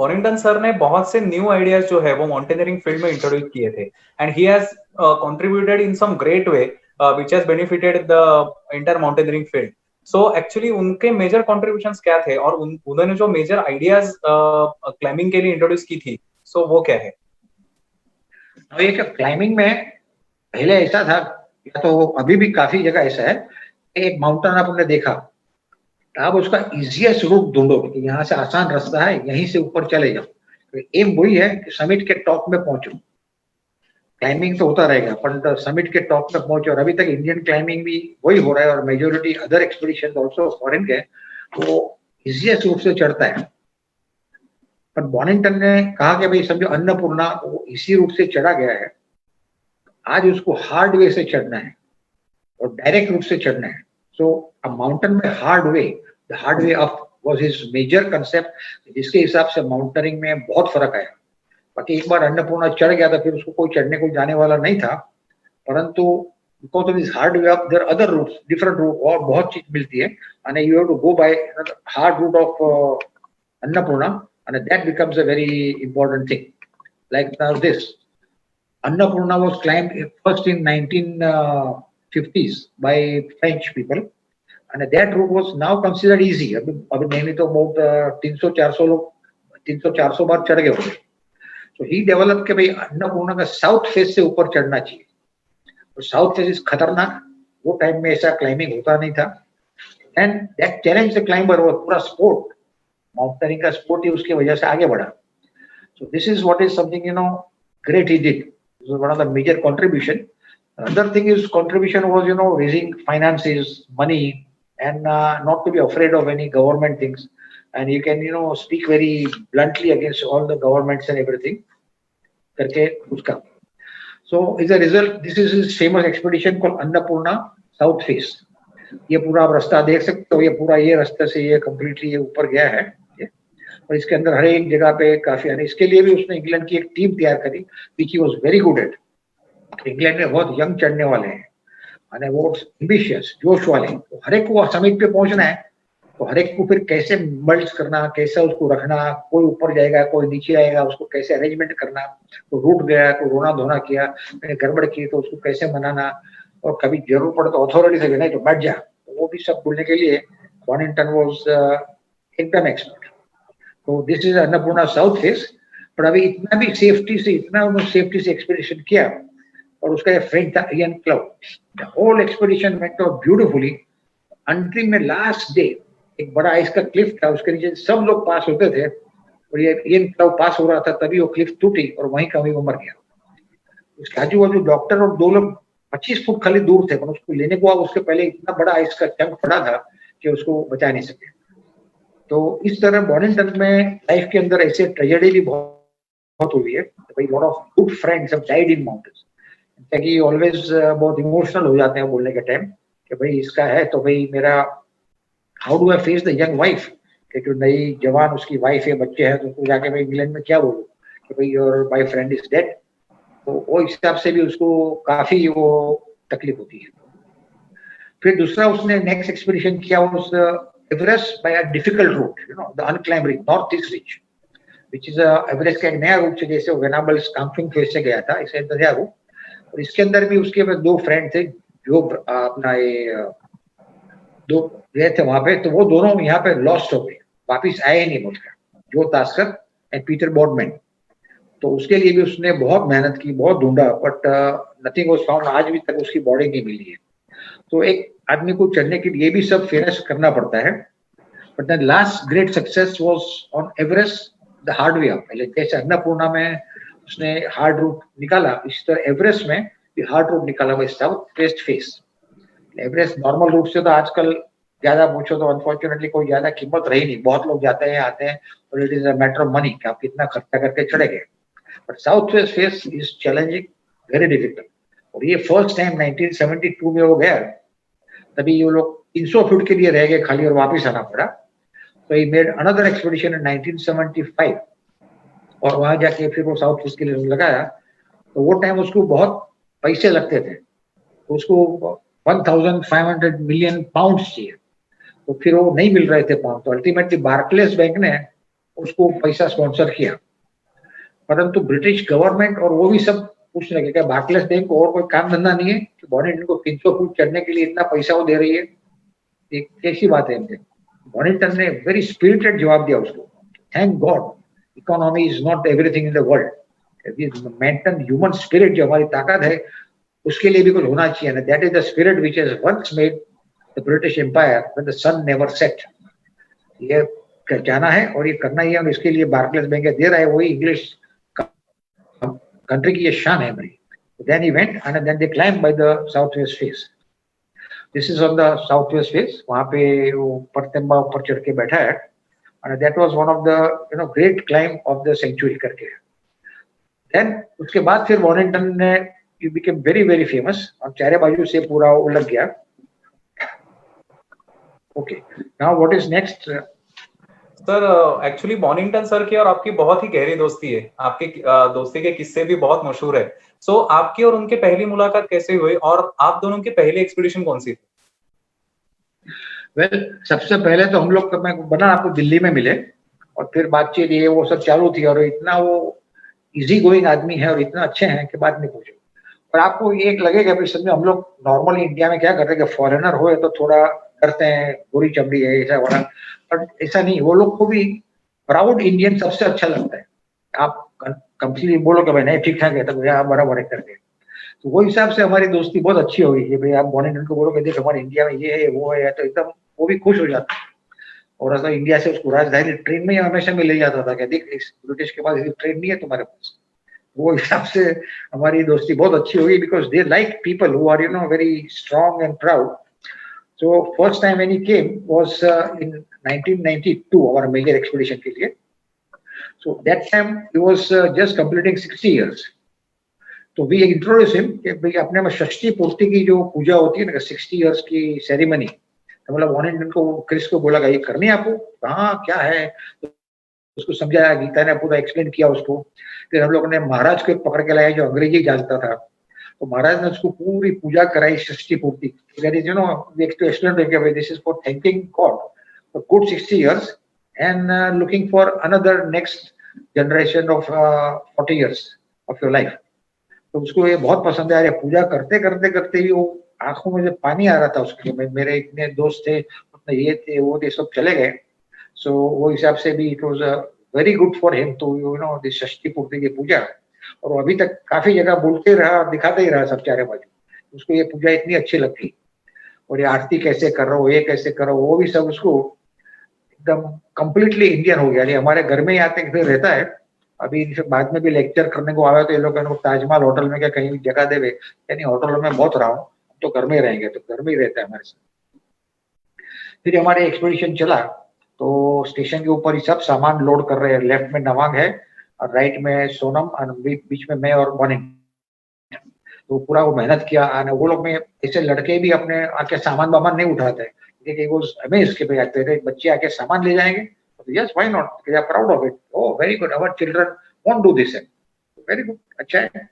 बॉरिंगटन sir ने बहुत से न्यू आइडियाज जो है वो माउंटेनियरिंग फील्ड में इंट्रोड्यूस किए थे and he has contributed in some great way which has benefited the entire mountaineering field. So actually उनके मेजर कंट्रीब्यूशंस क्या थे और उन्होंने जो मेजर आइडियाज क्लाइंबिंग के लिए इंट्रोड्यूस की थी, सो वो क्या है? ये क्लाइंबिंग में पहले ऐसा था, या तो अभी भी काफी जगह ऐसा है, एक माउंटेन आपने देखा तो आप उसका इजीएस्ट रूट ढूंढो कि यहाँ से आसान रास्ता है, यहीं से ऊपर चले जाओ। तो एम वही है कि समिट के टॉप में पहुंचो। क्लाइंबिंग तो होता रहेगा पर समिट के टॉप में पहुंचो। और अभी तक इंडियन क्लाइंबिंग भी वही हो रहा है और majority other expedition also foreign के वो इजीएस्ट रूट से चढ़ता है। पर बॉनिंगटन ने कहा कि भाई समझो अन्नपूर्णा वो इसी रूट से चढ़ा गया है, आज उसको हार्ड वे से चढ़ना है और डायरेक्ट रूट से चढ़ना है। सो अ माउंटेन में hard way, the hard way up was his major concept, जिसके हिसाब से माउंटेनिंग में बहुत फर्क आया। बाकी एक बार अन्नपूर्णा चढ़ गया था फिर उसको कोई चढ़ने को जाने वाला नहीं था, परंतु because of this hard way up there are other routes, different route और बहुत चीज मिलती है and you have to go by hard route of Annapurna and that becomes a very important thing. Like now this Annapurna was climbed first in 1950s by French people, and that route was now considered easy. अभी नहीं तो बहुत 300-400 लोग 300-400 बार चढ़ गए होंगे। So he developed कि भाई अन्नपूर्णा का साउथ फेस से ऊपर चढ़ना चाहिए। तो साउथ फेस इज खतरनाक, वो टाइम में ऐसा क्लाइंबिंग होता नहीं था and that challenge the climber और पूरा स्पोर्ट, माउंटेनिंग का स्पोर्ट ही उसकी वजह से आगे बढ़ा। So this is what is something great he did. This was one of the major contribution. Another thing is contribution was raising finances, money, and not to be afraid of any government things. And you can speak very bluntly against all the governments and everything. करके उसका. So as a result, this is his famous expedition called Annapurna South Face. ये पूरा आप रास्ता देख सकते हो, ये पूरा ये रास्ते से ये completely ये ऊपर गया है और इसके अंदर हर एक जगह पे काफी है। इसके लिए भी उसने इंग्लैंड की एक टीम तैयार करी which he was very good at. England में बहुत यंग चढ़ने वाले हैं और वो एम्बिशियस जोश वाले, तो हर एक को समिट पे पहुंचना है, तो हर एक को फिर कैसे मल्च करना, कैसे उसको रखना, कोई ऊपर जाएगा कोई नीचे आएगा, उसको कैसे अरेंजमेंट करना, तो रूट गया कोई रोना धोना किया, गड़बड़ की तो उसको कैसे मनाना, और कभी जरूर पड़े तो अथॉरिटी से नहीं तो बैठ जा, तो वो भी सब बोलने के लिए बॉनिंगटन वाज एकदम एक्सपर्ट। तो this is Annapurna south face. पर अभी इतना भी सेफ्टी से एक्सपीडिशन किया और उसका एक फ्रेंड था Ian Clough, the whole expedition went out beautifully until में लास्ट डे एक बड़ा आइस का क्लिफ था, उसके नीचे सब लोग पास होते थे और ये इयन क्लाउड पास हो रहा था, तभी वो क्लिफ टूटी और वहीं का वहीं वो मर गया। उसके आजू बाजू डॉक्टर और 2 लोग 25 फुट खाली दूर थे, पर उसको लेने को उसके पहले इतना बड़ा आइस का चंक पड़ा था कि उसको बचा नहीं सके। तो इस तरह बॉनिंगटन में लाइफ के अंदर ऐसे ट्रेजेडी भी बहुत हुई है। भाई lot of good friends have died in mountains. कि ऑलवेज बहुत इमोशनल हो जाते हैं बोलने के टाइम कि भाई इसका है तो भाई मेरा how do I face the young wife, कि जो नई जवान उसकी वाइफ है बच्चे हैं, तो उसको जाके मैं इंग्लैंड में क्या बोलूँ कि भाई your my friend is dead. तो वो हिसाब से भी उसको काफी वो तकलीफ होती है। फिर दूसरा उसने नेक्स्ट एक्सपीडिशन किया उस Everest by a difficult route, the unclimbed ridge, northeast ridge, which is Everest का एक नया रूट है, जैसे वेनाबल्स कांगफिंग फेस से गया था, इसे नया रूट। और इसके अंदर भी उसके पास 2 फ्रेंड थे जो अपना ये 2 गए थे वहां पे, तो वो दोनों यहाँ पे लॉस्ट हो गए, वापिस आए नहीं मुझका, जो तास्कर एंड पीटर बॉर्डमैन। तो उसके लिए भी उसने बहुत मेहनत की, बहुत ढूंढा, बट नथिंग वाज फाउंड, आज भी तक उसकी बॉडी नहीं मिली है। तो एक आदमी को चढ़ने के लिए भी सब फेस करना पड़ता है। But the last great success was on Everest the hard way up. जैसे अन्नपूर्णा में उसने हार्ड रूट निकाला, इसी तरह एवरेस्ट में भी हार्ड रूट निकाला, वो south west face. Everest normal route से तो आजकल ज्यादा पूछो तो अनफॉर्चुनेटली कोई ज्यादा कीमत रही नहीं, बहुत लोग जाते हैं आते हैं और it is a matter of money कि आप कितना खर्चा करके चढ़ेंगे। But south west face is challenging, very difficult. और ये फर्स्ट टाइम 1972 में वो गया, तभी वो लोग 300 फीट के लिए रह गए खाली और वापस आना पड़ा। तो ही मेड अनदर एक्सपीडिशन इन 1975 और वहां जाके फिर वो साउथ वेस्ट के लिए लगाया। तो वो टाइम उसको बहुत पैसे लगते थे, तो उसको 1500 मिलियन पाउंड चाहिए, तो फिर वो नहीं मिल रहे थे पाउंड। तो अल्टीमेटली बार्कलेस बैंक ने उसको पैसा स्पॉन्सर किया, परंतु ब्रिटिश गवर्नमेंट और वो भी सब पूछ रहे कि बार्कलेस बैंक को और कोई काम धंधा नहीं है कि बॉनिंगटन को 300 फुट चढ़ने के लिए इतना पैसा वो दे रही है, एक कैसी बात है। बॉनिंगटन ने वेरी स्पिरिटेड जवाब दिया उसको, thank God economy is not everything in the world, maintain human spirit जो हमारी ताकत है उसके लिए भी कुछ होना चाहिए ना, that is the spirit which has once made the British empire when the sun never set. ये जाना है और ये करना ही है, और इसके लिए बार्कलेस बैंक दे रहा है, वही इंग्लिश कंट्री की ये शान है भाई। Then he went and then they climb by the south west face, this is on the south west face, वहां पे वो परतेम्बा ऊपर चढ़ के बैठा है, and that was one of the great climb of the century करके। देन उसके बाद फिर बॉनिंगटन ने you became very very famous, और चारे बाजू से पूरा वो लग गया। Okay, now what is next? Sir actually बॉनिंगटन sir की और आपकी बहुत ही गहरी दोस्ती है, आपकी दोस्ती के किस्से भी बहुत मशहूर है। सो आपकी और उनकी पहली मुलाकात कैसे हुई और आप दोनों की पहली एक्सपीडिशन कौन सी थी? वेल, सबसे पहले तो हम लोग मैं बना आपको दिल्ली में मिले, और फिर बातचीत ये वो सब चालू थी, और इतना वो इजी गोइंग आदमी है और इतना अच्छे हैं कि बात नहीं पूछो। और आपको ये एक लगेगा भाई, समझो हम लोग नॉर्मली इंडिया में क्या करते हैं कि फॉरेनर हो तो थोड़ा डरते हैं, गोरी चमड़ी है ऐसा वाला, पर ऐसा नहीं, वो लोग को भी प्राउड इंडियन सबसे अच्छा लगता है। आप कंपनी बोलो कि भाई नहीं ठीक ठाक है तो भैया आप बराबर है करके, तो वो हिसाब से हमारी दोस्ती बहुत अच्छी हो गई कि भाई आप बॉनिंगटन को बोलो कि देख हमारे इंडिया में ये है वो है, तो एकदम वो भी खुश हो जाता है। और अगर इंडिया से उसको राजधानी ट्रेन में हमेशा में ले जाता था कि देख इस ब्रिटिश के पास ट्रेन नहीं है तुम्हारे पास, वो हिसाब से हमारी दोस्ती बहुत अच्छी हुई, because they like people who are very strong and proud. So first time when he came was in 1992, our major expedition के लिए। So that time he was just completing 60 years. तो we introduced him कि भाई अपने में षष्ठी पूर्ति की जो पूजा होती है ना 60 years की सेरेमनी, तो मतलब बॉनिंगटन को क्रिस को बोला ये करनी है आपको, कहाँ क्या है, तो उसको समझाया, गीता ने पूरा एक्सप्लेन किया उसको। फिर हम लोगों ने महाराज को पकड़ के लाया जो अंग्रेजी जानता था, तो महाराज ने उसको पूरी पूजा कराई षष्ठी पूर्ति। This is for thanking God for good 60 years and looking for another next generation of 40 years of your life. तो उसको ये बहुत पसंद है। पूजा करते करते करते ही वो आंखों में जो पानी आ रहा था उसके, मेरे इतने दोस्त थे, उतने ये थे वो थे, सब चले गए। सो वो हिसाब से भी it was very good for him to this Shashti Purti की पूजा। और अभी तक काफी जगह बोलते रहा, दिखाते ही रहा सब चारे बाजू, उसको ये पूजा इतनी अच्छी लगती। और ये आरती कैसे कर रहा हो, ये कैसे कर रहा हो, वो भी सब उसको एकदम कंप्लीटली इंडियन हो गया। हमारे घर में ही आते फिर रहता है, अभी बाद में भी लेक्चर करने को आया तो ये लोग ताजमहल होटल में क्या कहीं भी जगह देवे, यानी होटल में बहुत रहा हूँ तो घर में रहेंगे, तो घर में ही रहता है हमारे साथ। फिर हमारे एक्सपीडिशन चला तो स्टेशन के ऊपर ही सब सामान लोड कर रहे हैं, लेफ्ट में नवांग है और राइट में सोनम और बीच में मैं और बॉनिंगटन। तो पूरा वो मेहनत किया, और वो लोग में ऐसे लड़के भी अपने आके सामान वामान नहीं उठाते हैं, क्योंकि वो अमेज के भाई तेरे बच्चे आके सामान ले जाएंगे, तो yes why not, they are proud of it, oh very good, our children won't do this, very good, अच्छा है।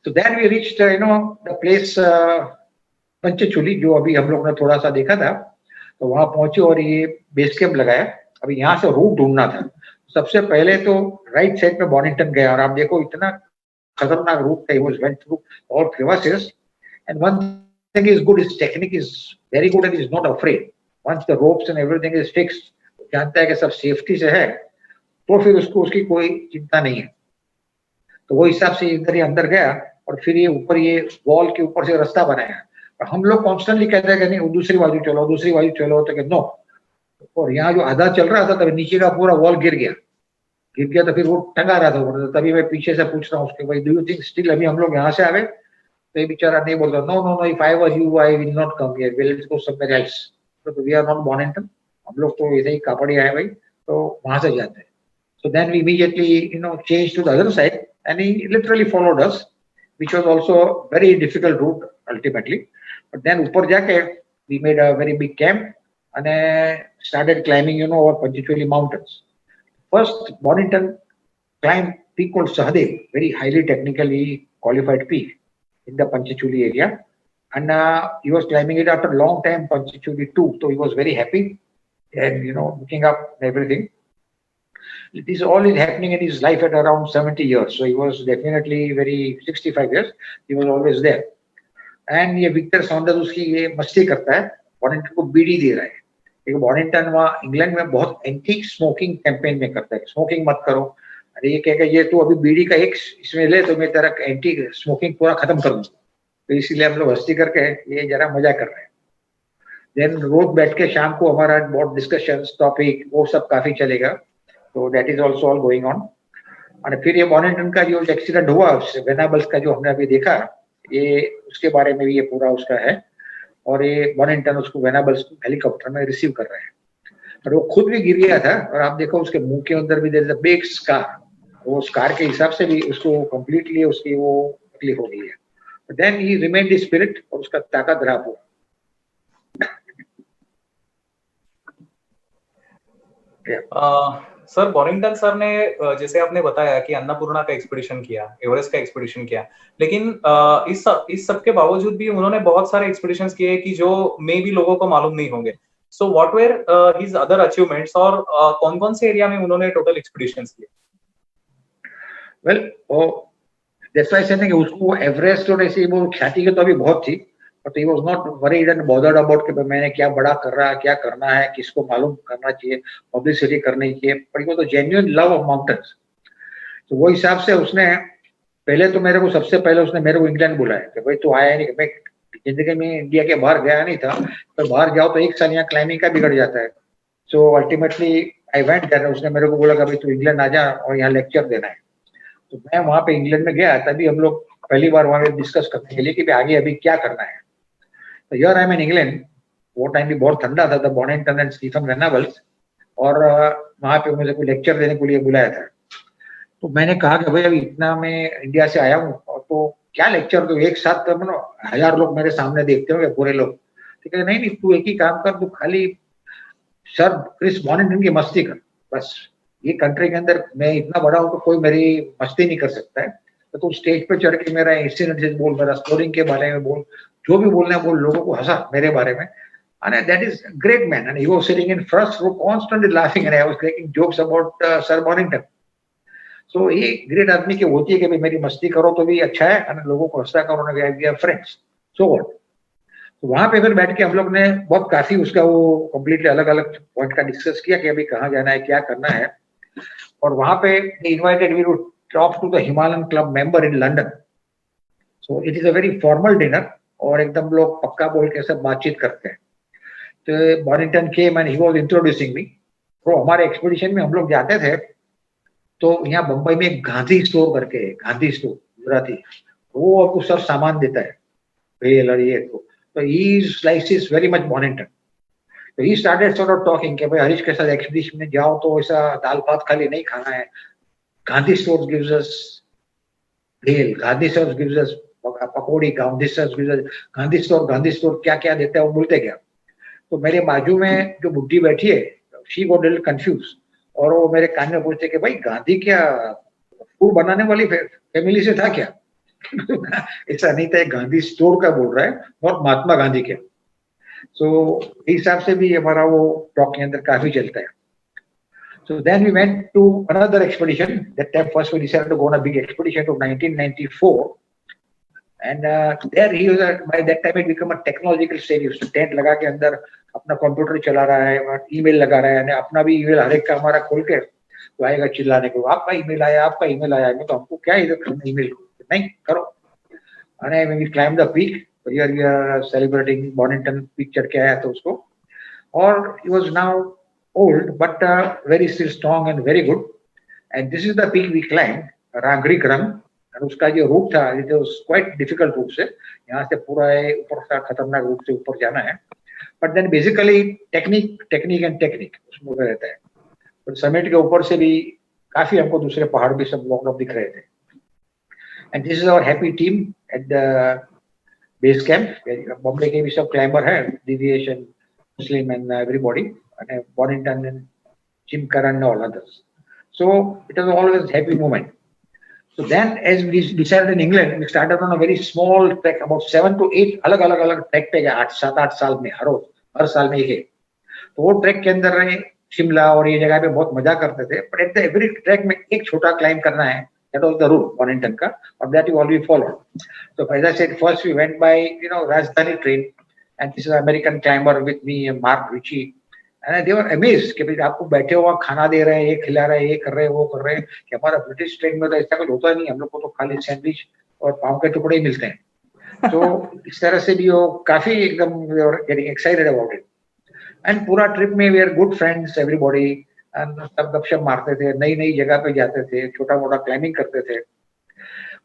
तो then we reached the place Panchchuli, जो अभी हम लोग ने थोड़ा सा देखा था, तो वहां पहुंचे और ये बेस कैंप लगाया। अभी यहाँ से रूट ढूंढना था। सबसे पहले तो राइट साइड में बॉनिंगटन गया, और आप देखो इतना खतरनाक रूट था, was went through all crevasses. And one thing is good, his technique is very good and is not afraid. Once the ropes and everything is fixed, जानता है कि सब सेफ्टी से है, तो फिर उसको उसकी कोई चिंता नहीं है। तो वो हिसाब से इधर ही अंदर गया, और फिर ये ऊपर ये वॉल के ऊपर से रास्ता बनाया। हम लोग कॉन्स्टेंटली कहते हैं कि नहीं दूसरी बाजू चलो, दूसरी बाजू चलो, तो नो। और यहाँ जो आधा चल रहा था तभी नीचे का पूरा वॉल गिर गया, तो फिर वो टंगा रहा था। तभी मैं पीछे से पूछ रहा हूँ उसके, भाई डू यू थिंक स्टिल अभी हम लोग यहाँ से आ गए? तो ये बेचारा नहीं बोलता, no no no, if I was you I will not come here, will let's go somewhere else. तो वी आर नॉट बॉनिंगटन, हम लोग तो इधर ही कापड़ी आए भाई, तो वहां से जाते हैं। So then we immediately changed to the other side, and he literally followed us, which was also a very difficult route ultimately. But then ऊपर जाके we made a very big camp and started climbing our Panchachuli mountains. First Bonington climbed peak called Sahadev, very highly technically qualified peak in the Panchachuli area, and he was climbing it after a long time, Panchachuli 2, so he was very happy and looking up and everything. This all is happening in his life at around 70 years. So he was definitely very 65 years. He was always there. And ये Victor Saunders उसकी ये मस्ती करता है, बॉनिंगटन को बीड़ी दे रहा है। एक बॉनिंगटन वहाँ इंग्लैंड में बहुत एंटी स्मोकिंग कैंपेन में करता है, स्मोकिंग मत करो। अरे ये कहेगा ये तू अभी बीड़ी का एक इसमें ले तो मैं तेरा एंटी स्मोकिंग पूरा खत्म कर दूँ। तो इसीलिए हम लोग हस्ती करके ये जरा मजा कर रहे हैं। देन रोज बैठ के शाम को हमारा बहुत डिस्कशंस टॉपिक वो सब काफी चलेगा। तो that is also all going on. और फिर ये बॉनिंगटन का जो एक्सीडेंट हुआ वेनाबल्स का जो हमने अभी देखा, ये उसके बारे में भी ये पूरा उसका है। और ये बॉनिंगटन उसको वेनाबल्स को हेलीकॉप्टर में रिसीव कर रहे हैं और वो खुद भी गिर गया था। और आप देखो उसके मुंह के अंदर भी there is a big scar. वो स्कार के हिसाब से भी उसको कंप्लीटली उसकी वो तकलीफ हो गई है। Then he remained the spirit और उसका ताकत रहा हुआ। सर बॉनिंगटन सर ने जैसे आपने बताया कि अन्नपूर्णा का एक्सपीडिशन किया, एवरेस्ट का एक्सपीडिशन किया, लेकिन इस सब के बावजूद भी उन्होंने बहुत सारे एक्सपीडिशंस किए कि जो मे भी लोगों को मालूम नहीं होंगे। So what were his other achievements और कौन कौन से एरिया में उन्होंने टोटल एक्सपीडिशंस किए? Well that's why I think उसको एवरेस्ट और ऐसी वो ख्याति के तो अभी बहुत थी, but he was not worried and bothered about कि मैंने क्या बड़ा कर रहा है, क्या करना है, किसको मालूम करना चाहिए, पब्लिसिटी करनी चाहिए। पर वो तो जेन्युइन लव ऑफ माउंटेन्स। तो वो हिसाब से उसने पहले तो मेरे को सबसे पहले उसने मेरे को इंग्लैंड बुलाया कि भाई तू आया नहीं। मैं जिंदगी में इंडिया के बाहर गया नहीं था, तो बाहर जाओ तो एक साल यहाँ क्लाइंबिंग का बिगड़ जाता है। So ultimately I went there. उसने मेरे को बोला कि भाई तू इंग्लैंड आ जा और यहाँ लेक्चर देना है। तो मैं वहां पे इंग्लैंड में गया, तभी हम लोग पहली बार वहां पे डिस्कस करने के लिए कि आगे अभी क्या करना है। तो here I am in England. वो टाइम भी बहुत ठंडा था, बॉनिंगटन एंड स्टीफन वेनाबल्स, और वहां पे मुझे कोई लेक्चर देने के लिए बुलाया था। तो मैंने कहा कि भाई अभी इतना मैं इंडिया से आया हूँ और तो क्या लेक्चर दो, एक साथ तो 1000 लोग मेरे सामने देखते होंगे पूरे लोग। ठीक है, नहीं तू एक ही काम कर, तू खाली सर क्रिस बॉनिंगटन की मस्ती कर बस। ये कंट्री के अंदर मैं इतना बड़ा हूँ तो कोई मेरी मस्ती नहीं कर सकता है। तो तू स्टेज पे चढ़ के मेरा इंसिडेंट बोल, मेरा स्टोरिंग के बारे में बोल, जो भी बोलना है बोल, लोगों को हंसा मेरे बारे में। And that is a great man. And he was sitting in first row, constantly laughing, and I was making jokes about Sir Bonington. So ये ग्रेट आदमी की होती है कि भाई मेरी मस्ती करो तो भी अच्छा है, और लोगों को हंसा करो ना, we are friends. So what. तो वहां पे फिर बैठ के हम लोग ने बहुत काफी उसका वो कंप्लीटली अलग अलग पॉइंट का डिस्कस किया कि अभी कहाँ जाना है, क्या करना है। और वहां पे invited me to talk to the Himalayan club member in London. So it is a very formal dinner और एकदम लोग पक्का बोल के सब बातचीत करते हैं। तो Bonington came and he was introducing me. तो हमारे एक्सपीडिशन में हम लोग जाते थे तो यहाँ बंबई में एक गांधी स्टोर करके, गांधी स्टोर गुजराती, वो आपको सब सामान देता है भेल और ये। तो ही लाइक्स वेरी मच बॉनिंगटन। तो he started sort of talking कि भाई हरीश के साथ एक्सपीडिशन में जाओ तो ऐसा दाल भात खाली नहीं खाना है। गांधी स्टोर गिव्स अस भेल, गांधी स्टोर गिव्स अस पकौड़ी, गांधी स्टोर क्या क्या देता है वो बोलते क्या। तो मेरे बाजू में जो बुढ़ी बैठी है, शी गॉट लिटिल कंफ्यूज, और वो मेरे कान में पूछते कि भाई गांधी क्या फूड बनाने वाली फैमिली से था क्या? ऐसा नहीं था, गांधी स्टोर का बोल रहा है और महात्मा गांधी के। सो इस हिसाब से भी हमारा वो टॉक के अंदर काफी चलता है। So then we went to another expedition. That time first we decided to go on a big expedition to 1994. And there he was, by that time it became a technological stage. उसने tent लगा के अंदर अपना computer चला रहा है, email लगा रहा है, अपना भी ईमेल हर एक का हमारा खोल के तो आएगा चिल्लाने को, आपका ईमेल आया, आपका ईमेल आया। मैं तो हमको क्या इधर करना ईमेल, नहीं करो। अरे when we climbed the peak, here we are celebrating Bonington peak चढ़ के आया तो उसको, और he was now old but very still strong and very good. And this is the peak we climbed, Rangri Krang. और उसका जो route था it was quite difficult route से, यहाँ से पूरा ऊपर का खतरनाक रूट से ऊपर जाना है। बट देन बेसिकली टेक्निक उसमें रहता है। तो समिट के ऊपर से भी काफी हमको दूसरे पहाड़ भी सब लोग दिख रहे थे। And this is our happy team at the base camp. Bombay के भी सब क्लाइंबर है, डिविएशन, मुस्लिम and everybody, and Bonington and Jim Curran and all others. So it was always happy moment. So then, as we decided in England, we started on a very small trek, about 7 to 8 अलग-अलग track पे गए 7-8 साल में, हर साल में एक। तो वो ट्रैक के अंदर शिमला और ये जगह पे बहुत मजा करते थे, but at the every track में एक छोटा क्लाइंब करना है, that was the rule Mornington का, और that you always follow. So as I said, first we went by, Rajdhani train, and this is an American climber with me, Mark Ritchie, and they were amazed कि भाई आपको बैठे हुआ खाना दे रहे हैं, ये खिला रहे हैं, ये कर रहे हैं, वो कर रहे हैं, कि हमारा ब्रिटिश ट्रेन में तो ऐसा कुछ होता नहीं, हम लोग को तो खाली सैंडविच और पाव के टुकड़े ही मिलते हैं. तो इस तरह से भी वो काफी एकदम getting excited about it. And पूरा ट्रिप में we are good friends everybody, and सब गपशप मारते थे, नई नई जगह पे जाते थे, छोटा मोटा क्लाइंबिंग करते थे.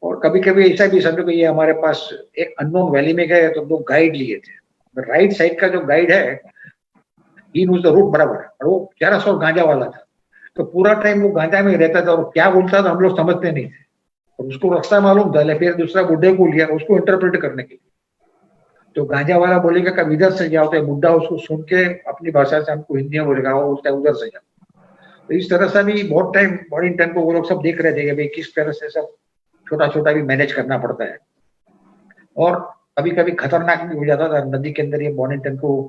और कभी कभी ऐसा भी समझो कि ये हमारे पास एक अननोन वैली में गए तो 2 गाइड लिए थे. राइट साइड का जो गाइड है, ही नोज द रूट बराबर, और वो 1100 गांजा वाला था, तो पूरा टाइम वो गांजा में रहता था, और क्या बोलता था हम लोग समझते नहीं थे, और उसको रास्ता मालूम था, फिर दूसरा बुड्ढे को लिया उसको इंटरप्रेट करने के लिए. तो गांजा वाला बोलेगा कब इधर से जाओ, तो बुड्ढा उसको सुन के अपनी भाषा से हमको हिंदी में बोलेगा वो उसका उधर से जाओ. तो इस तरह से भी बहुत टाइम मॉर्निंगटन को वो लोग सब देख रहे थे कि भाई किस तरह से सब छोटा छोटा भी मैनेज करना पड़ता है. और कभी कभी खतरनाक भी हो जाता था, नदी के अंदर ये मॉर्निंगटन को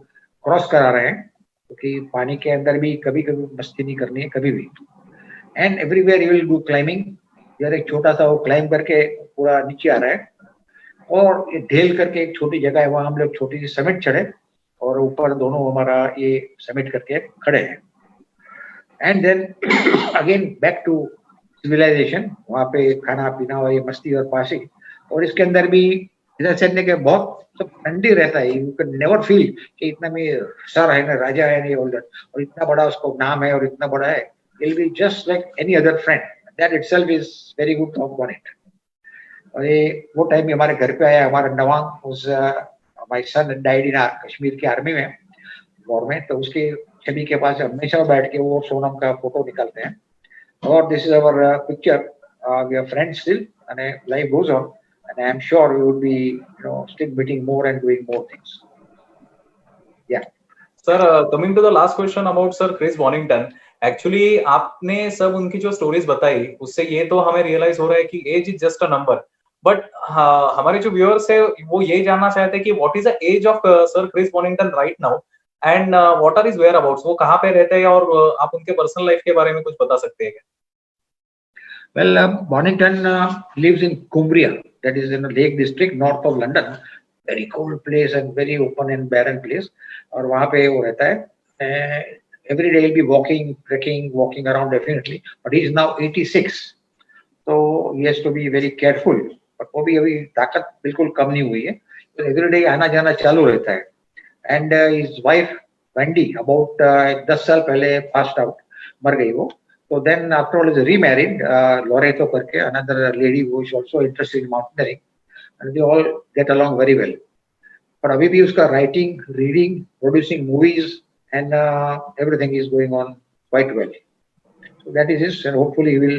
क्रॉस करा रहे हैं, क्योंकि पानी के अंदर भी कभी कभी मस्ती नहीं करनी है कभी भी. And everywhere you will do climbing. यार एक छोटा सा वो क्लाइंब करके पूरा नीचे आ रहा है, और ये ढेल करके एक छोटी जगह है, वहां हम लोग छोटी सी समिट चढ़े, और ऊपर दोनों हमारा ये समिट करके खड़े हैं. And then again back to civilization. वहां पे खाना पीना और ये मस्ती और पासी, और इसके अंदर भी इधर चढ़ने के बहुत सब ठंडी रहता है. यू कैन नेवर फील कि इतना में सर है ना, राजा है नहीं, ऑल दैट, और इतना बड़ा उसको नाम है और इतना बड़ा है. It will be just like any other friend. That itself is very good thought on it. और ये वो टाइम में हमारे घर पे आया हमारा नवांग, उस my son died in Kashmir की आर्मी में, वॉर में. तो उसके छवि के पास हमेशा बैठ के वो सोनम का फोटो निकालते हैं. और this is our picture. We are friends still, and life goes on, and I am sure we would be, still meeting more and doing more things. Yeah. Sir, coming to the last question about Sir Chris Bonington, actually आपने सब उनकी जो stories बताई उससे ये तो हमें realise हो रहा है कि age is just a number, but हमारे जो व्यूअर्स है वो ये जानना चाहते हैं कि what is the age of sir Chris Bonington right now, and what are his whereabouts, वो कहाँ पे रहते हैं, और आप उनके पर्सनल लाइफ के बारे में कुछ बता सकते हैं क्या? Well, Bonington lives in Cumbria, that is in the Lake District, north of London. Very cold place and very open and barren place. और वहाँ पे वो रहता है. Every day he'll be walking, trekking, walking around definitely. But he is now 86, so he has to be very careful. But वो भी अभी ताकत बिल्कुल कम नहीं हुई है. तो every day आना जाना चालू रहता है. And his wife Wendy about 10 साल पहले passed out, मर गई वो. So then after all is remarried, Loreto करके, another lady who is also interested in mountaineering, and they all get along very well. But अभी भी उसका writing, reading, producing movies, and everything is going on quite well. So that is his, and hopefully he will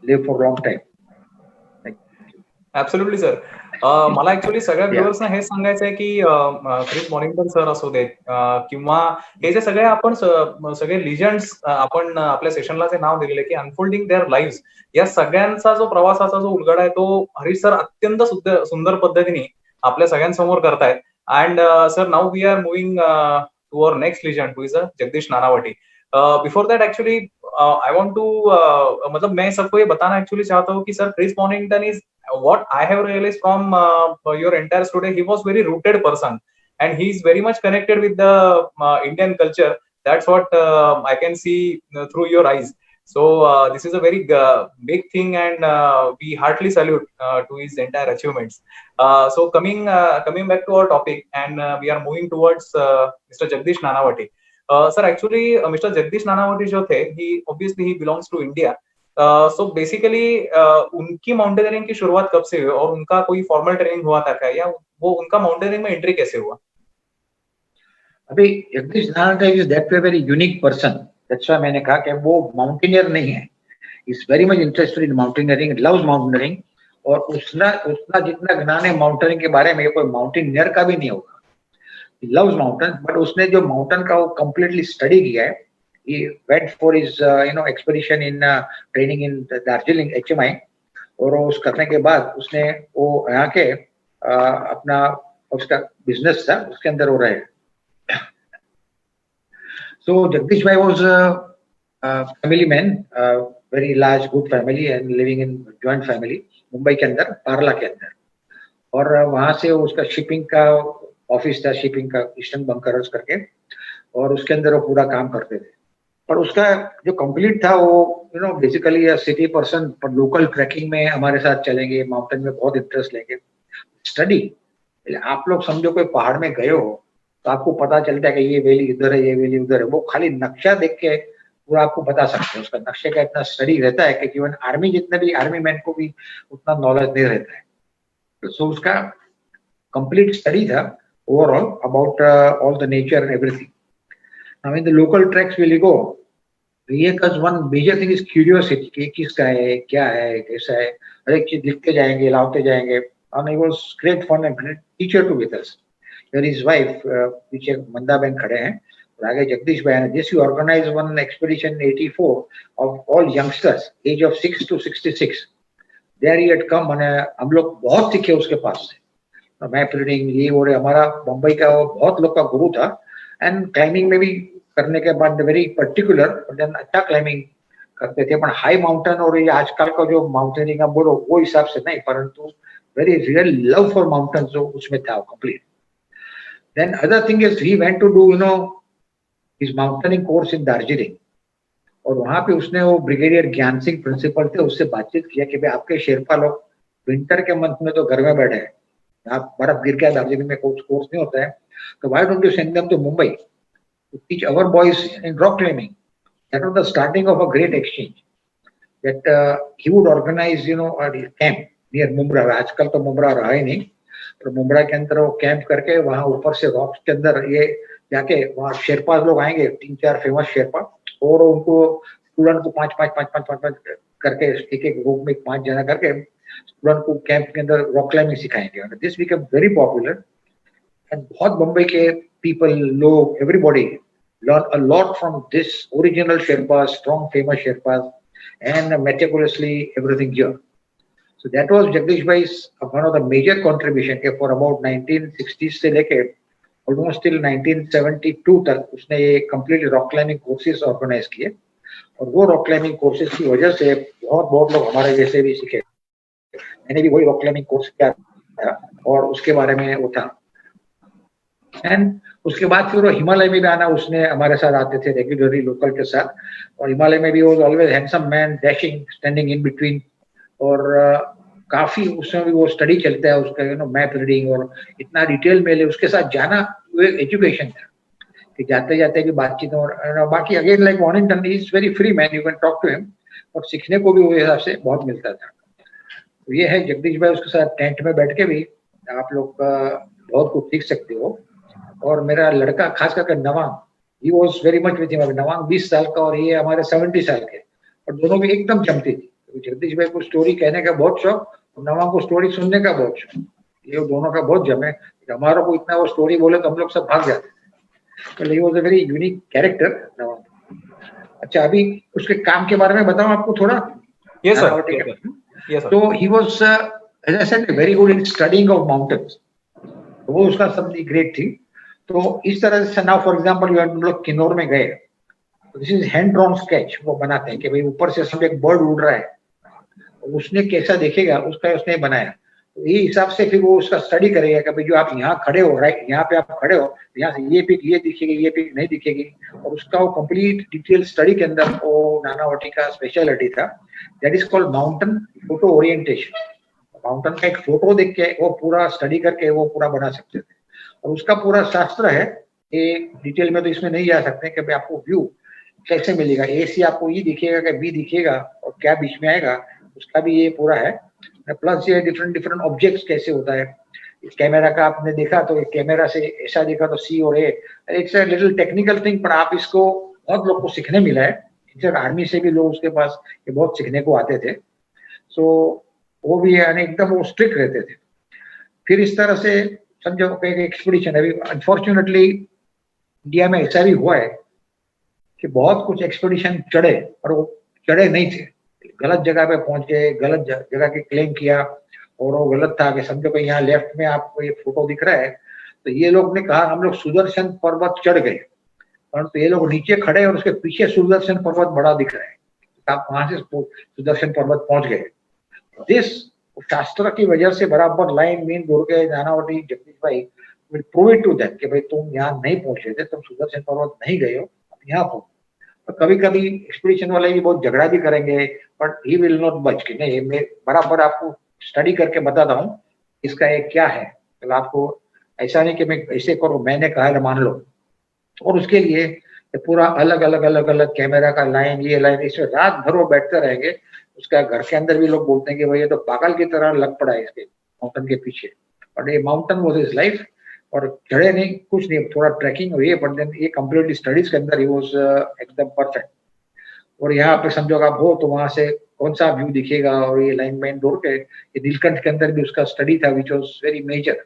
live for a long time. Absolutely sir. मला actually सगळ्या व्ह्युअर्सना हे सांगायचं आहे की Chris बॉनिंगटन sir असू देत किंवा हे जे सगळे आपण सगळे लिजंड्स आपण आपल्या सेशनला जे नाव दिलेले की अनफोल्डिंग देअर लाईव्ह, या सगळ्यांचा जो प्रवासाचा जो उलगडा आहे तो हरीश सर अत्यंत सुंदर पद्धतीने आपल्या सगळ्यांसमोर करतायत. And sir now we are moving to our next legend who is Jagdish Nanavati. Before that actually I want to मतलब मैं सबको ये बताना एक्चुअली चाहता हूँ कि sir Chris Bonington is what I have realized from your entire story, he was very rooted person and he is very much connected with the Indian culture. That's what I can see through your eyes. So this is a very big thing, and we heartily salute to his entire achievements. So coming back to our topic, and we are moving towards Mr. Jagdish Nanavati. Sir, actually Mr. Jagdish Nanavati jo the, he obviously he belongs to India. So basically उनकी mountaineering की शुरुआत कब से हुई और उनका कोई formal training हुआ था क्या, या वो उनका माउंटेनियरिंग में एंट्री कैसे हुआ? अभी Jagdish Narayan is that way very unique person. That's why मैंने कहा कि वो माउंटेनियर नहीं है. Is very much interested in mountaineering, loves mountaineering, और उसका जितना ज्ञान है माउंटेनियरिंग के बारे में कोई माउंटेनियर का भी नहीं होगा. लव्स माउंटेन, बट उसने जो माउंटेन का वो कंप्लीटली स्टडी किया है. He went for his expedition in training in Darjeeling HMI, और उस करने के बाद उसने वो यहाँ के अपना उसका बिजनेस था उसके अंदर हो रहा है. So Jagdish Bhai was a family man, very large good family and living in joint family Mumbai के अंदर, पार्ला के अंदर. और वहां से उसका शिपिंग का ऑफिस था, शिपिंग का, ईस्टर्न बंकरर्स करके, और उसके अंदर वो पूरा काम करते थे. पर उसका जो कंप्लीट था वो बेसिकली सिटी पर्सन, पर लोकल ट्रैकिंग में हमारे साथ चलेंगे, माउंटेन में बहुत इंटरेस्ट लेंगे. स्टडी, आप लोग समझो कोई पहाड़ में गए हो तो आपको पता चलता है कि ये वैली इधर है, ये वैली उधर है. वो खाली नक्शा देख के पूरा आपको बता सकते हैं. उसका नक्शे का इतना स्टडी रहता है कि इवन आर्मी जितने भी आर्मी मैन को भी उतना नॉलेज नहीं रहता है. सो उसका कंप्लीट स्टडी था overall about all the nature and everything. Now in the local tracks will go, because one major thing is curiosity कि किसका है, क्या है, कैसा है, हर एक चीज लिखते जाएंगे, लाते जाएंगे. And it was great fun and teacher to with us. Here his wife, पीछे मंदा बहन खड़े हैं, और आगे जगदीश भाई ने. This you organized one expedition in 84 of all youngsters, age of 6 to 66. There he had come, and हम लोग बहुत सीखे उसके पास से. मैप रीडिंग, ये वो, हमारा मुंबई का वो बहुत लोग का गुरु था. एंड क्लाइंबिंग में भी करने के बाद वेरी पर्टिकुलर, देन अच्छा क्लाइंबिंग करते थे. पर हाई माउंटेन और ये आजकल का जो माउंटेनिंग आप बोलो वो हिसाब से नहीं, परंतु very real love for mountain जो उसमें था complete. Then other thing is he went to do his mountaineering course in Darjeeling. और वहां पे उसने वो ब्रिगेडियर ज्ञान सिंह प्रिंसिपल थे, उससे बातचीत किया कि भाई आपके शेरपा लोग विंटर के मंथ में तो घर में बैठे हैं, आप बर्फ गिर गया दार्जिलिंग में, कुछ कोर्स नहीं होता है, तो why don't you send them to Mumbai to teach our boys in rock climbing. That was the starting of a great exchange. That he would organize, a camp near Mumra. आजकल तो मुमरा रहा ही नहीं, तो मुमरा के अंदर वो कैंप करके वहाँ ऊपर से रॉक्स के अंदर ये जाके वहाँ शेरपा लोग आएंगे, 3-4 फेमस शेरपा, और उनको स्टूडेंट को 5 करके एक ग्रुप में 5 जना करके स्टूडेंट को कैंप के अंदर रॉक क्लाइंबिंग सिखाएंगे. This become very popular and बहुत मुंबई के people, log, everybody learn a lot from this original Sherpas, strong, famous Sherpas, and meticulously everything here. So that was Jagdish Bhai's one of the major contribution के for about 1960s से लेके almost till 1972 तक उसने ये complete rock climbing courses organize किए. और वो rock climbing courses की वजह से बहुत लोग हमारे जैसे भी सीखे. मैंने भी वही rock climbing course किया था और उसके बारे में वो था. एंड उसके बाद फिर वो हिमालय में भी आना, उसने हमारे साथ आते थे रेगुलरली लोकल के साथ. और हिमालय में भी वो always handsome man, dashing, standing in between. और काफी उसमें भी वो स्टडी चलता है उसका, मैप रीडिंग, और इतना डिटेल में ले उसके साथ जाना वो एक एजुकेशन था कि जाते जाते भी बातचीत. और बाकी again like Bonington is very free man, you can talk to him, और सीखने को भी वो हिसाब से बहुत मिलता था. तो ये है जगदीश भाई, उसके साथ टेंट में बैठ के भी आप लोग बहुत कुछ सीख सकते हो. और मेरा लड़का खास करके Nawang, he was very much with him. Nawang 20 साल का और ये हमारे 70 साल के, और दोनों भी एकदम जमती थी. जगदीश भाई को स्टोरी कहने का बहुत शौक, और नवांग को स्टोरी सुनने का बहुत शौक. ये दोनों का बहुत जमे. हमारा को इतना वो स्टोरी बोले तो हम लोग सब भाग जाते थे. तो he was a very unique character Nawang. अच्छा, अभी उसके काम के बारे में बताऊं आपको थोड़ा. Yes sir. तो he was as I said very good in studying of mountains. वो उसका सबसे ग्रेट थी. तो इस तरह से नाउ फॉर एग्जांपल हम लोग किन्नौर में गए, तो this is hand drawn sketch. वो बनाते हैं कि भाई ऊपर से सब एक बर्ड उड़ रहा है, उसने कैसा देखेगा उसका उसने बनाया. तो ये हिसाब से फिर वो उसका स्टडी करेगा कि भाई जो आप यहाँ खड़े हो, राइट, यहाँ पे आप खड़े हो, यहाँ से ये पिक ये दिखेगी, ये पिक नहीं दिखेगी. और उसका वो कंप्लीट डिटेल स्टडी के अंदर वो नानावटी का स्पेशलिटी था. That is called mountain photo orientation. Mountain का एक फोटो देख के वो पूरा स्टडी करके वो पूरा बना सकते थे. और उसका पूरा शास्त्र है, ये डिटेल में तो इसमें नहीं जा सकते कि भाई आपको व्यू कैसे मिलेगा, ए से आपको ई दिखेगा कि बी दिखेगा और क्या बीच में आएगा, उसका भी ये पूरा है. प्लस ये डिफरेंट ऑब्जेक्ट्स कैसे होता है. इस कैमरा का आपने देखा तो कैमरा से ऐसा देखा तो सी और A, it's a little technical thing, पर आप इसको बहुत लोग को सीखने मिला है. आर्मी से भी लोग उसके पास ये बहुत सीखने को आते थे. सो वो भी यानी एकदम वो स्ट्रिक्ट रहते थे. फिर इस तरह से समझो एक एक्सपीडिशन. अभी अनफॉर्चुनेटली इंडिया में ऐसा भी हुआ है कि बहुत कुछ एक्सपीडिशन चढ़े और वो चढ़े नहीं थे, गलत जगह पे पहुंच गए, गलत जगह की क्लेम किया, और वो गलत था. कि समझो कि यहाँ लेफ्ट में आपको ये फोटो दिख रहा है, तो ये लोग ने कहा हम लोग सुदर्शन पर्वत चढ़ गए. परंतु ये लोग नीचे खड़े और उसके पीछे सुदर्शन पर्वत बड़ा दिख रहा है, आप वहां से सुदर्शन पर्वत पहुंच गए। दिस शास्त्र की वजह से बराबर लाइन मीन दुर्गे नानावटी जगदीश भाई will prove it to that कि भाई तुम यहाँ नहीं पहुंचे थे, तुम सुदर्शन पर्वत नहीं गए हो, अब यहाँ पहुंचो। तो कभी कभी एक्सपीडिशन वाले भी बहुत झगड़ा भी करेंगे, बट ही विल नॉट बच के नहीं, मैं बराबर आपको स्टडी करके बताता हूँ इसका एक क्या है। तो आपको ऐसा नहीं कि मैं ऐसे करो मैंने कहा है मान लो, और उसके लिए पूरा अलग अलग अलग अलग कैमरा का लाइन, ये लाइन, इसमें रात भर वो बैठते रहेंगे। उसका घर के अंदर भी लोग बोलते हैं कि भाई ये तो पागल की तरह लग पड़ा है इसके माउंटेन के पीछे, और ये माउंटेन वाज हिज लाइफ। और चढ़े नहीं, कुछ नहीं, थोड़ा ट्रैकिंग हुई है, बट देन ये कंप्लीटली स्टडीज के अंदर ही वाज एकदम परफेक्ट। और यहाँ पे समझो आप हो तो वहां से कौन सा व्यू दिखेगा, और ये लाइन माइन दौड़ के ये नीलकंठ के अंदर भी उसका स्टडी था विच वॉज वेरी मेजर,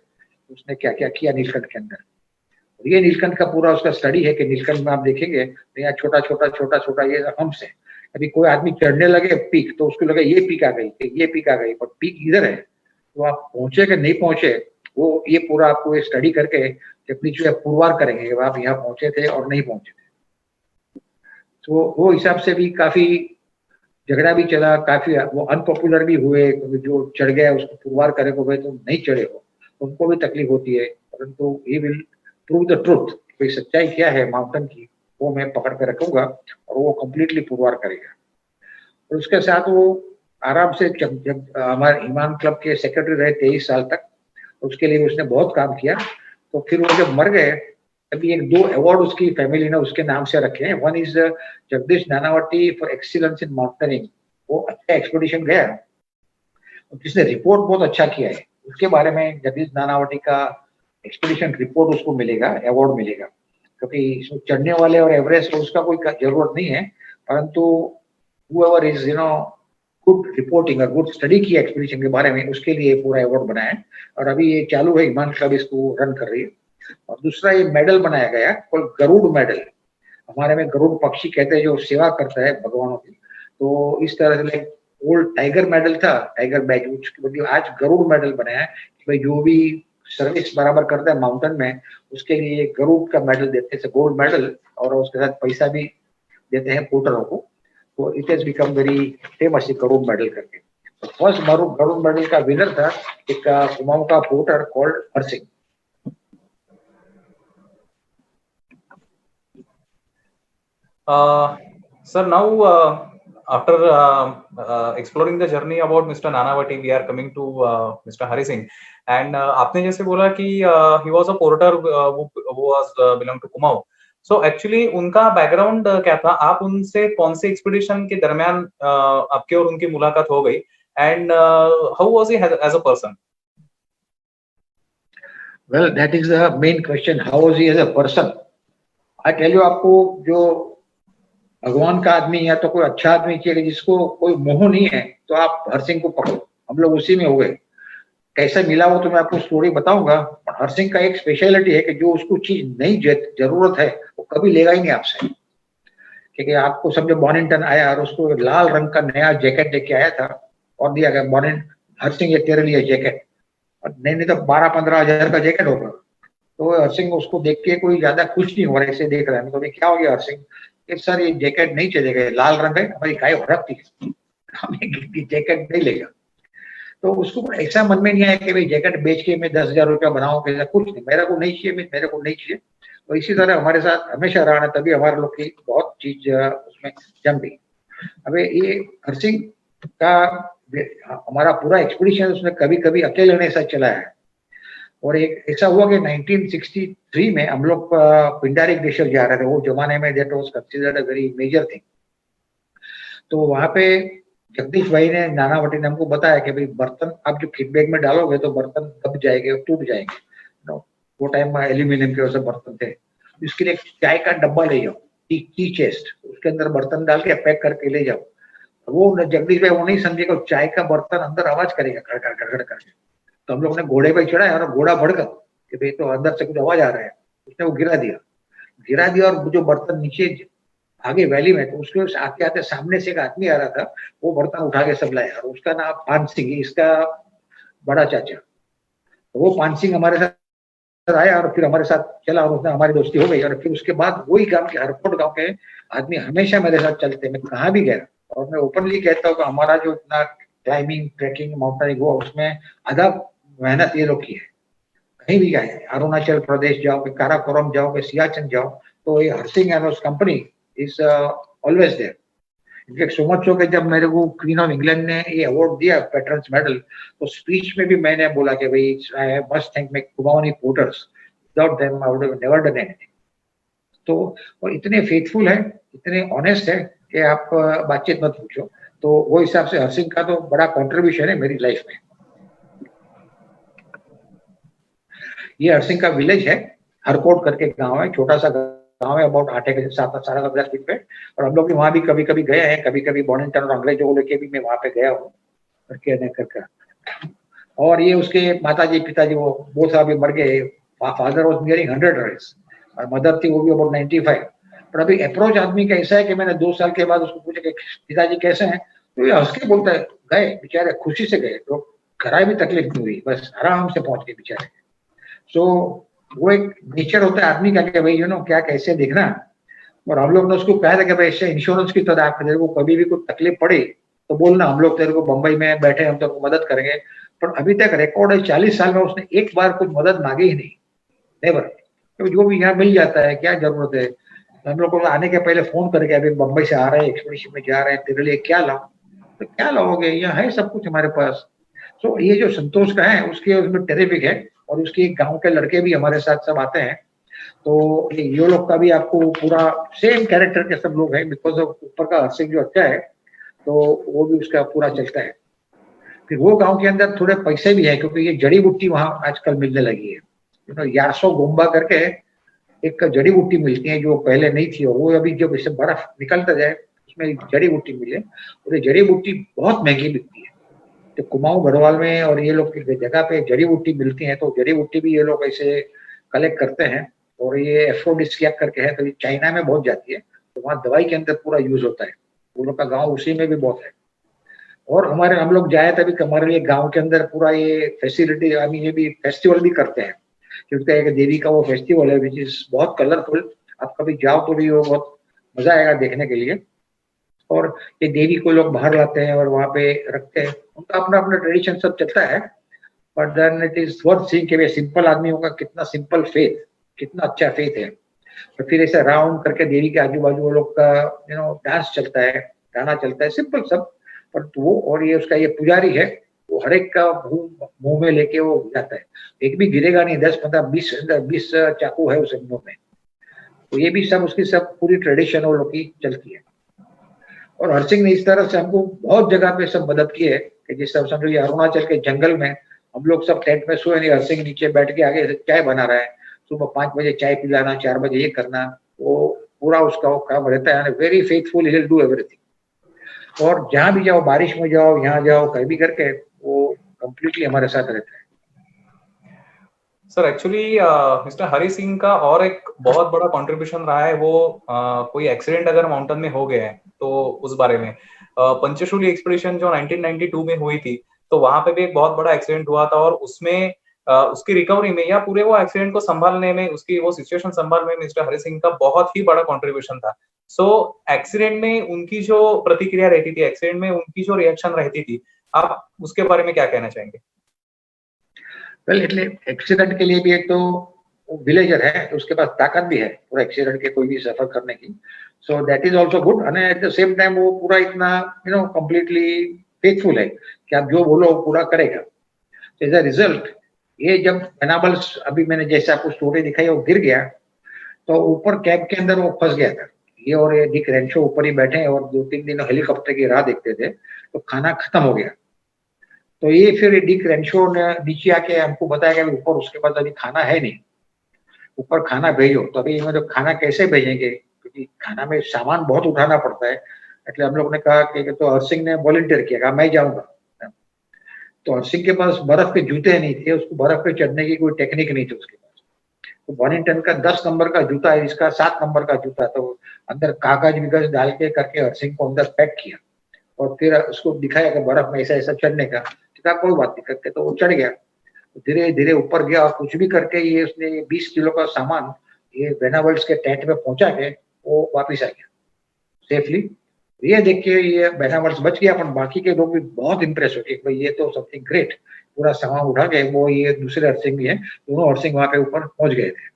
उसने क्या क्या किया नीलकंठ के अंदर। ये नीलकंठ का पूरा उसका स्टडी है कि नीलकंठ में आप देखेंगे तो यहाँ छोटा छोटा छोटा छोटा ये हम्स है। अभी कोई आदमी चढ़ने लगे पीक तो उसको लगे ये पीक आ गई, ये पीक आ गई, पर पीक इधर है। तो आप पहुंचे कि नहीं पहुंचे, वो ये पूरा आपको स्टडी करके नीचे पुरवार करेंगे कि आप यहाँ पहुंचे थे और नहीं पहुंचे थे। तो वो हिसाब से भी काफी झगड़ा भी चला, काफी वो अनपॉपुलर भी हुए, जो चढ़ गया उसको पुरवार करे को भाई तुम नहीं चढ़े हो, उनको भी तकलीफ होती है। परंतु he will prove the truth, भाई सच्चाई क्या है माउंटेन की, वो मैं पकड़ के रखूंगा और वो कंप्लीटली पुरवार करेगा। और उसके साथ वो आराम से जब हमारे ईमान क्लब के सेक्रेटरी रहे 23 साल तक, उसके लिए उसने बहुत काम किया। तो फिर वो जब मर गए अभी एक दो अवार्ड उसकी फैमिली ने उसके नाम से रखे हैं। One is Jagdish Nanavati for excellence in mountaineering, वो अच्छा एक्सपीडिशन गया जिसने रिपोर्ट बहुत अच्छा किया है, उसके बारे में जगदीश नानावटी का एक्सपीडिशन रिपोर्ट उसको मिलेगा, अवार्ड मिलेगा। क्योंकि इसमें चढ़ने वाले और एवरेस्ट उसका कोई जरूरत नहीं है, परंतु whoever is गुड रिपोर्टिंग और गुड स्टडी की एक्सपीडिशन के बारे में, उसके लिए पूरा अवार्ड बनाया है। और अभी ये चालू है, ईमान क्लब इसको रन कर रही है। और दूसरा ये मेडल बनाया गया कॉल्ड गरुड़ मेडल, हमारे में गरुड़ पक्षी कहते हैं जो सेवा करता है भगवानों की। तो इस तरह से ओल्ड टाइगर मेडल था, टाइगर बैज, उसके बदले आज गरुड़ मेडल बनाया है कि भाई जो भी सर्विस बराबर करता है माउंटेन में उसके लिए गरुड़ का मेडल देते हैं, गोल्ड मेडल, और उसके साथ पैसा भी देते हैं पोर्टरों को। तो it has become very famous Garud medal करके। फर्स्ट गरुड़ मेडल का विनर था एक कुमाऊं का porter called Harsingh. Sir, now after exploring the journey about Mr. Nanavati, we are coming to Mr. Hari Singh. And आपने जैसे बोला कि he was a porter who was belong to Kumaon. So actually उनका background क्या था? आप उनसे कौन से एक्सपीडिशन के दरमियान आपके और उनकी मुलाकात हो गई? And how was he as a person? Well, that is the main question. How was he as a person? I tell you, आपको जो भगवान का आदमी या तो कोई अच्छा आदमी चाहिए जिसको कोई मोह नहीं है, तो आप हरसिंह को पकड़ो। हम लोग उसी में हो गए। कैसे मिला वो तो मैं आपको स्टोरी बताऊंगा। हरसिंह का एक स्पेशलिटी है कि जो उसको चीज नहीं जरूरत है वो कभी लेगा ही नहीं आपसे। क्योंकि आपको समझो बॉनिंगटन आया और उसको लाल रंग का नया जैकेट लेके आया था और दिया गया, बॉनिंग हरसिंह ये तेरे लिए जैकेट, और नहीं तो 12-15 हजार का जैकेट होगा। तो हरसिंह उसको देख के कोई ज्यादा खुश नहीं हो रहा, ऐसे देख रहा है। तो क्या हो गया हरसिंह, सर ये जैकेट नहीं चलेगा, लाल रंग है, हमारी गाय भड़कती है, हमें जैकेट नहीं लेगा। तो उसको ऐसा मन में नहीं आया कि भाई जैकेट बेच के मैं 10,000 रुपया बनाऊं, कैसा कुछ नहीं, मेरे को नहीं चाहिए, मेरे को नहीं चाहिए। तो इसी तरह हमारे साथ हमेशा रहा, तभी हमारे लोग की बहुत चीज उसमें जम गई। अब ये हरसिंह का हमारा पूरा एक्सपीडिशन उसने कभी कभी अकेले नहीं साथ चलाया है। और एक ऐसा हुआ कि 1963 में हम लोग पिंडारी ग्लेशियर जा रहे थे। वो जमाने में that was considered a very major thing. तो वहां पे जगदीश भाई ने, नानावटी ने हमको बताया कि भाई बर्तन आप जो किट बैग में डालोगे तो बर्तन दब जाएंगे, टूट जाएंगे। वो टाइम में एल्यूमिनियम के वैसे बर्तन थे। इसके लिए चाय का डब्बा ले जाओ, टी चेस्ट, उसके अंदर बर्तन डाल के पैक करके ले जाओ। वो जगदीश भाई वो नहीं समझेगा चाय का बर्तन अंदर आवाज करेगा खड़ खड़ करके। तो हम लोग ने घोड़े पे चढ़ाया और घोड़ा भड़का कि भाई तो अंदर से कुछ आवाज आ रहा है। उसने वो गिरा दिया और जो बर्तन नीचे आगे वैली में, तो उसके आते आते सामने से एक आदमी आ रहा था, वो बर्तन उठा के सब लाया। और उसका नाम पान सिंह, इसका बड़ा चाचा। तो वो पान सिंह हमारे साथ अंदर आया और फिर हमारे साथ चला और उसने हमारी दोस्ती हो गई। और फिर उसके बाद वही गांव के, हरकोट गांव के आदमी हमेशा मेरे साथ चलते, मैं कहाँ भी गया। और मैं ओपनली कहता हूँ कि हमारा जो इतना क्लाइंबिंग, ट्रैकिंग, माउंटेनिंग हुआ, उसमें आधा मेहनत ये लोग की है। कहीं भी गए, अरुणाचल प्रदेश जाओ, काराकोरम जाओ, सियाचिन जाओ, तो ये Harsingh and company is always there. In fact so much हो कि जब मेरे को क्वीन ऑफ इंग्लैंड ने ये अवार्ड दिया, पेट्रन्स मेडल, तो स्पीच में भी मैंने बोला कि भाई I must thank my Kumaoni porters, without them I would have never done anything. तो और इतने फेथफुल है, इतने ऑनेस्ट है कि आप बातचीत मत पूछो। तो वो हिसाब से हरसिंह का तो बड़ा कंट्रीब्यूशन है मेरी लाइफ में। ये हरसिंह का विलेज है, हरकोट करके गांव है, छोटा सा गांव है, अबाउट 8 फीट पे। और हम लोग भी वहां भी कभी कभी गए हैं, कभी कभी बॉर्निंगटन और अंग्रेजों को लेके भी मैं वहां पे गया हूँ करके। और ये उसके माताजी पिताजी वो बोथ अभी मर गए। फादर वॉज नियरिंग 100 रन्स और मदर थी वो भी अबाउट 95। पर अभी अप्रोच आदमी का ऐसा है कि मैंने 2 साल के बाद उसको पूछा कि पिताजी कैसे हैं, तो ये हंस के बोलता है गए बेचारे, खुशी से गए, तो घरा भी तकलीफ नहीं हुई, बस आराम से पहुंच गए बेचारे। सो वो एक नेचर होता है आदमी का कि भाई क्या कैसे देखना। और हम लोग ने उसको कहा था कि भाई ऐसे इंश्योरेंस की तरह तेरे को कभी भी कोई तकलीफ पड़ी तो बोलना, हम लोग तेरे को बंबई में बैठे हम तेरे को मदद करेंगे। पर अभी तक रिकॉर्ड है 40 साल में उसने एक बार कुछ मदद मांगी ही नहीं, नेवर। तो जो भी यहाँ मिल जाता है, क्या जरूरत है। हम लोग को आने के पहले फोन करके अभी बंबई से आ रहे हैं, एक्सपीडिशन में जा रहे हैं, तेरे लिए क्या लाओ, तो क्या लाओगे, यहाँ है सब कुछ हमारे पास। तो ये जो संतोष का है उसके उसमें टेरिफिक है। और उसके गांव के लड़के भी हमारे साथ सब आते हैं। तो ये लोग का भी आपको पूरा सेम कैरेक्टर के सब लोग हैं, बिकॉज ऑफ ऊपर का हरसिंह जो अच्छा है तो वो भी उसका पूरा चलता है। फिर वो गांव के अंदर थोड़े पैसे भी है, क्योंकि ये जड़ी बूटी वहां आजकल मिलने लगी है। यारसो गोम्बा करके एक जड़ी बूटी मिलती है जो पहले नहीं थी, और वो अभी जब इसे बर्फ निकलता जाए उसमें जड़ी बूटी मिले, और ये जड़ी बूटी बहुत महंगी बिकती है। तो कुमाऊं गढ़वाल में और ये लोग की जगह पे जड़ी बूटी मिलती है, तो जड़ी बूटी भी ये लोग ऐसे कलेक्ट करते हैं। और ये एफ्रोडिसियाक करके है, तो ये चाइना में बहुत जाती है, तो वहाँ दवाई के अंदर पूरा यूज होता है। वो लोग का गाँव उसी में भी बहुत है। और हमारे हम लोग जाए तभी हमारे लिए गांव के अंदर पूरा ये फैसिलिटी, हम ये भी फेस्टिवल भी करते हैं, क्योंकि एक देवी का वो फेस्टिवल है विच इज बहुत कलरफुल। आप कभी जाओ तो भी वो बहुत मजा आएगा देखने के लिए। और ये देवी को लोग बाहर लाते हैं और वहां पे रखते हैं, उनका अपना अपना ट्रेडिशन सब चलता है। But then it is worth seeing कि सिंपल आदमियों का कितना सिंपल फेथ, कितना अच्छा फेथ है। तो फिर ऐसे राउंड करके देवी के आजू बाजू वो लोग का डांस चलता है, गाना चलता है, सिंपल सब। पर वो और ये उसका ये पुजारी है, वो हर एक का मुंह में लेके वो जाता है, एक भी गिरेगा नहीं। 10 15 20 चाकू है उस मुंह में। तो ये भी सब उसकी सब पूरी ट्रेडिशन वो लोग की चलती है। और हरसिंह ने इस तरह से हमको बहुत जगह पे सब मदद की है कि जिस तरह समझो ये अरुणाचल के जंगल में हम लोग सब टेंट में सोए नहीं, हरसिंह नीचे बैठ के आगे चाय बना रहा है, सुबह 5 बजे चाय पिलाना, 4 बजे ये करना, वो पूरा उसका वो काम रहता है। Very faithful, he will do everything. और जहां भी जाओ, बारिश में जाओ, यहाँ जाओ, कहीं भी करके वो कंप्लीटली हमारे साथ रहता है। Sir actually mister Hari Singh का और एक बहुत बड़ा कंट्रीब्यूशन रहा है, वो कोई एक्सीडेंट अगर माउंटेन में हो गया है तो उस बारे में पंचशूली एक्सपीडिशन जो 1992 में हुई थी, तो वहां पे भी एक बहुत बड़ा एक्सीडेंट हुआ था, और उसमें उसकी रिकवरी में या पूरे वो एक्सीडेंट को संभालने में, उसकी वो सिचुएशन संभालने में मिस्टर हरि सिंह का बहुत ही बड़ा कंट्रीब्यूशन था। सो एक्सीडेंट में उनकी जो प्रतिक्रिया रहती थी, एक्सीडेंट में उनकी जो रिएक्शन रहती थी, आप उसके बारे में क्या कहना चाहेंगे? वेल એટલે एक्सीडेंट के लिए भी एक तो विलेजर है, तो उसके पास ताकत भी है पूरा एक्सीडेंट के कोई भी सफर करने की। So that is also good. And at the same time वो पूरा इतना कंप्लीटली फेथफुल है कि आप जो बोलो वो पूरा करेगा। एज अ रिजल्ट ये जब एनाबल्स, अभी मैंने जैसे आपको स्टोरी दिखाई, वो गिर गया तो ऊपर कैब के अंदर वो फंस गया था। ये और ये डिक रेंशो ऊपर ही बैठे हैं और 2-3 दिन हेलीकॉप्टर की राह देखते थे, तो खाना खत्म हो गया। तो ये फिर डिक रेंशो ने नीचे आके हमको बताया कि ऊपर उसके पास अभी खाना है नहीं, ऊपर खाना भेजो। तो अभी मतलब खाना कैसे भेजेंगे, क्योंकि खाना में सामान बहुत उठाना पड़ता है। એટલે हम लोग ने कहा कि तो हरसिंह ने वॉलंटियर किया, कहा मैं जाऊंगा। तो हरसिंह के पास बर्फ के जूते नहीं थे, उसको बर्फ पे चढ़ने की कोई टेक्निक नहीं थी उसके पास। तो वॉलिंगटन का 10 नंबर का जूता है, इसका 7 नंबर का जूता, तो अंदर कागज विगज डाल के करके हरसिंह को अंदर पैक किया और फिर उसको दिखाया कि बर्फ में ऐसा ऐसा चढ़ने का। कहा कोई बात नहीं करके, तो वो चढ़ गया। धीरे धीरे ऊपर गया और कुछ भी करके ये उसने 20 किलो का सामान ये वेनावर्ल्ड्स के टेंट में पहुंचा के वो वापिस आ गया सेफली। ये देख के ये वेनावर्ल्ड्स बच गया, पर बाकी के लोग भी बहुत इंप्रेस हो गए भाई ये तो समथिंग ग्रेट। पूरा सामान उठा के वो ये दूसरे हरसिंह भी है, दोनों हरसिंह वहां पे ऊपर पहुंच गए थे।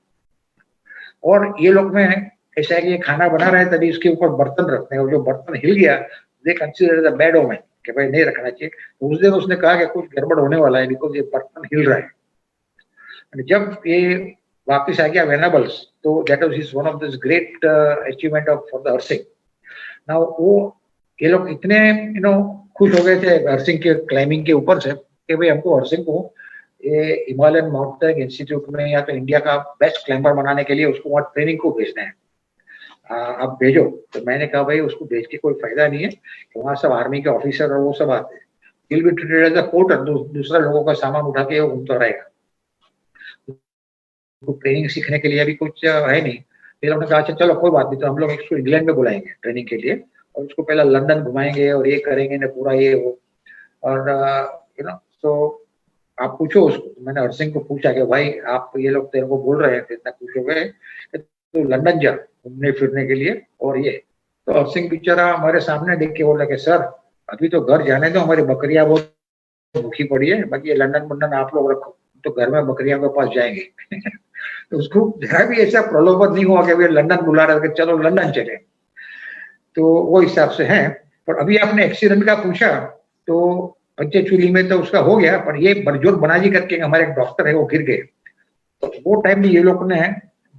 और ये लोग में ऐसा है कि ये खाना बना रहे तभी उसके ऊपर बर्तन रखते हैं, और जो बर्तन हिल गया they consider as a bad omen कि भाई नहीं रखना चाहिए। तो उस दिन उसने कहा कि कुछ गड़बड़ होने वाला है बिकॉज ये बर्तन हिल रहा है। जब ये वापिस आ गया वेनाबल्स तो that was one of this great achievement of for the Harsingh. Now वो ये लोग इतने खुश हो गए थे हरसिंह के क्लाइंबिंग के ऊपर से कि भाई हमको हरसिंह को ये हिमालयन माउंटेन इंस्टीट्यूट में या तो इंडिया का बेस्ट क्लाइंबर बनाने के लिए उसको वहाँ ट्रेनिंग को भेजना है, आप भेजो। तो मैंने कहा भाई उसको भेज के कोई फायदा नहीं है, वहाँ सब आर्मी के ऑफिसर और वो सब आते हैं, will be treated as a porter, दूसरा लोगों का सामान उठा के वो घूमता रहेगा, तो ट्रेनिंग सीखने के लिए अभी कुछ है नहीं। फिर हमने कहा अच्छा चलो कोई बात नहीं, तो हम लोग इसको इंग्लैंड में बुलाएंगे ट्रेनिंग के लिए और उसको पहले लंदन घुमाएंगे और ये करेंगे ना पूरा ये हो। और तो आप पूछो उसको। मैंने हरसिंह को पूछा कि भाई आप ये लोग तेरे को बोल रहे हैं इतना खुश हो गए तो लंदन जा घूमने फिरने के लिए और ये। तो हरसिंह बेचारा हमारे सामने देख के बोला कि सर अभी तो घर जाने दो, हमारी बकरियां बहुत भूखी पड़ी है, बाकी ये लंदन बंदन आप लोग रखो, तो घर में बकरियों के पास जाएंगे। तो उसको जरा भी ऐसा प्रलोभन नहीं हुआ कि वे लंदन बुला रहे थे चलो लंदन चले, तो वो हिसाब से है। पर अभी आपने एक्सीडेंट का पूछा तो पंचे चूली में तो उसका हो गया, पर ये बरजोर बनाजी करके हमारे एक डॉक्टर है वो गिर गए, तो वो टाइम में ये लोग ने